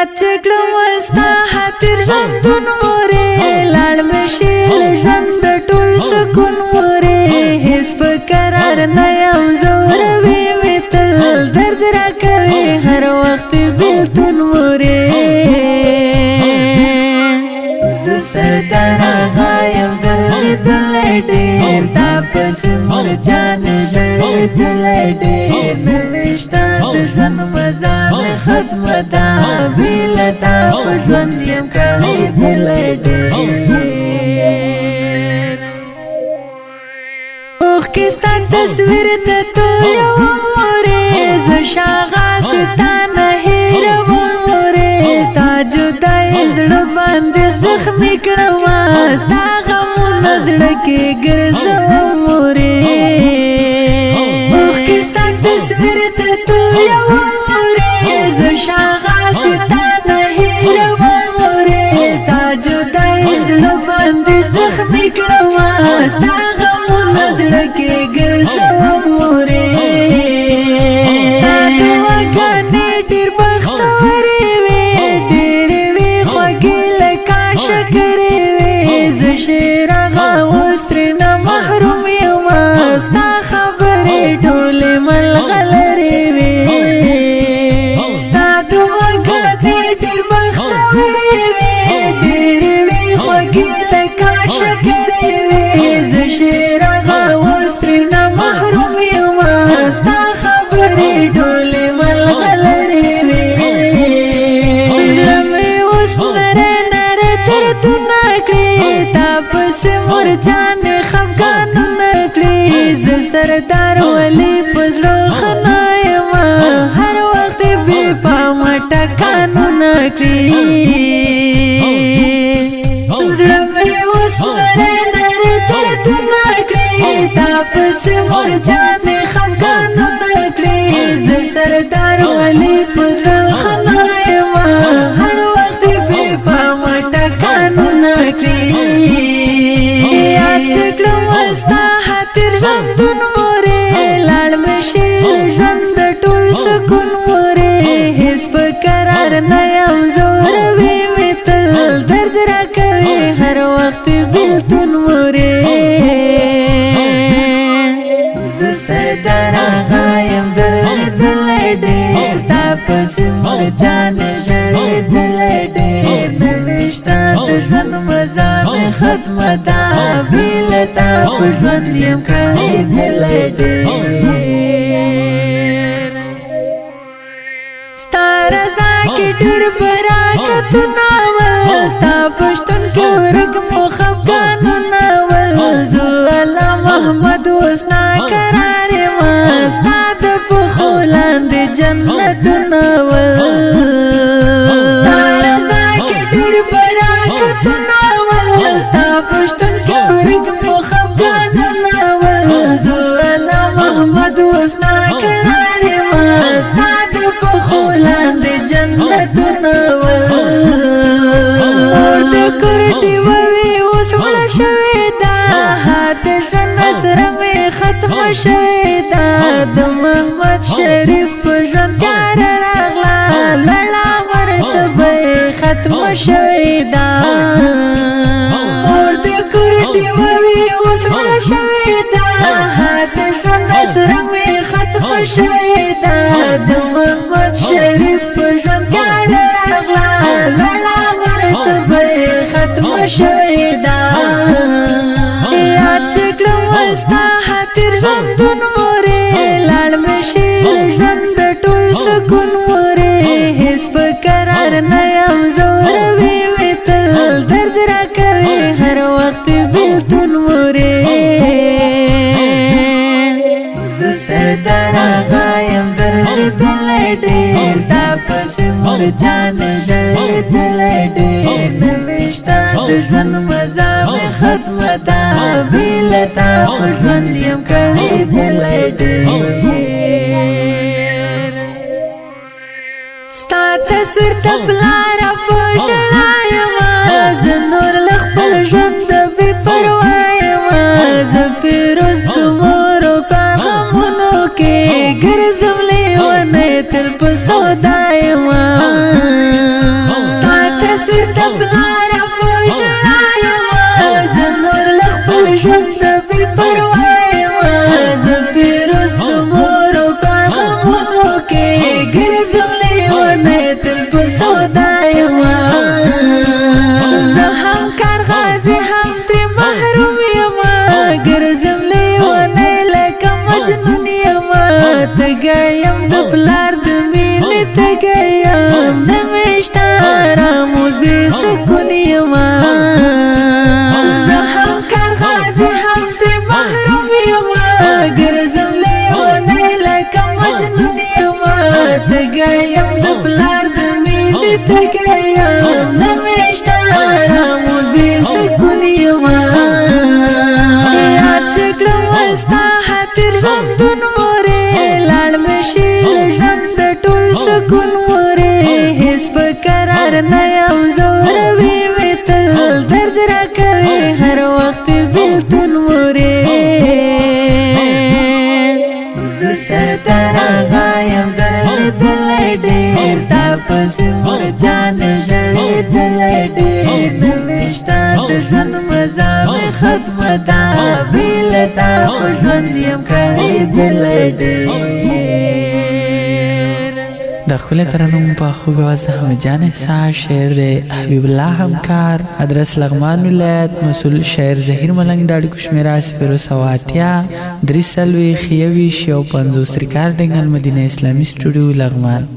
چکړه مستا خاطر ژوندون مورې لاړ مې شیر ژوند ټول سکون مورې هیڅ په قرار نه یم زوروي مې تل درد راکوي هر وخت بېلتون مورې زه سردار آغا یم زړېدلی ډېر تا پسې مور جانې ژړېدلی ډېر نه مې شته د ژوند مزه مې ختمه ده بې له تا په ژوند یم کړېدلی ډېر اوښکې ستا تصویر ته تویوم مورې زه شاغه ستا نه هېروم مورې ستا جدایي زړه باندې زخمي کړمه ستا غمونه زړه کې ګرځوم مورې اوښکې ستا تصویر ته تویوم مورې زه شاغه ستا نه هېروم مورې ستا جدایي زړه باندې زخمي کړمه ستا غمونه زړه کې ګرځوم مورې ستا دعاګانې ډېر بختورې وې ډېرې وې خوږې لکه شکرې وې زه شعر هغه اوس ترېنه محروم یمه ستا خبرې ټولې ملغلرې وې ستا دعاګانې ډېر بختورې وې ډېرې وې خوږې لکه شکرې وې زه شعر هغه اوس ترېنه محروم یمه ستا خبرې ټولې ملغلرې وې زړه مې اوس نری نری دردونه کړي تا پسې مور جانې خفګانونه کړي زه سردار ولې په زړه ښه نه یمه هر وخت یې بې پامه ټکانونه کړي زړه مې اوس نری نری دردونه کړي تا پسې مور جانې خفګانونه کړي زه سردار ولې په زړه ښه نه یمه هر وخت یې بې پامه ټکانونه کړي یاد چې کړم ستا خاطر ژوندون مورې لاړ مې شیر ژوند ټول سکون مورې هیڅ په قرار نه یم زوروي مې تل درد راکوي هر وخت بېلتون مورې زه سردار آغا یم زړېدلی ډېر تا پسې مور جانې ژړېدلی ډېر نه مې شته د ژوند مزه مې ختمه ده بې له تا په ژوند یم کړېدلی ډېر ستا رضا کې ډېر برکتونه ول ستا په شتون کې ورک مو خفګانونه ول زه الله محمد اوس ناقرار یم ستا د پښو لاندې جنتونه ول ستا رضا کې ډېر برکتونه ول ستا په شتون کې ورک مو خفګانونه ول زه الله محمد اوس ناقرار یم ستا د پښو لاندې جنتونه ول مور د کور ډېوې اوس مړه شوې ده د ژوند سره مې ختمه شوې ده د محمد شریف په ژوند تیاره راغله لړه مرتبه یې ختمه شوې ده مور د کور ډېوې اوس مړه شوې ده د ژوند سره مې ختمه شوې ده د محمد شریف په ژوند تیاره راغله لړه مرتبه یې ختمه شوې ده یاد چې کړم ستا خاطر ژوندون مورې لاړ مې شیر ژوند ټول سکون مورې هیڅ په قرار نه یم زوروي مې تل درد راکوي هر وخت بېلتون مورې زه سردار آغا یم زړېدلی ډېر تا پسې مور جانې ژړېدلی ډېر نه مې شته د ژوند مزه مې ختمه ده بې له تا په ژوند یم کړېدلی ډېر ستا تصویر ته پلاره په ژړا یمه زه نور له خپل ژونده بې پروا یمه زه فیروز د مورو په غمونو کې ګرځم لیونی تل په سودا یمه تکړه یم نمیشته آرام اوس بې سکون یمه یاد چې کړم ستا خاطر ژوندون مورې لاړ مې شي له ژونده ټول سکون مورې هېڅ په قرار نه یم ځوروي مې تل درد راکوي هر وخت بېلتون مورې زه سرته راغایم زړېدلی ډېر تا پسې مور جانې ژړېدلی ډېر نمیشته د ژوند مزه مې ختمه ده بې له تا په ژوند یم کړېدلی ډېر د ښکلې ترنم په خوږ آواز حمید جان احساس شعر د حبیب الله همکار ادرس لغمان ولایت مسئول شاعر ظهیر ملنګ د اړیکو شمېره 080 340 51 ریکارډینګ المدینه اسلامي سټوډیو لغمان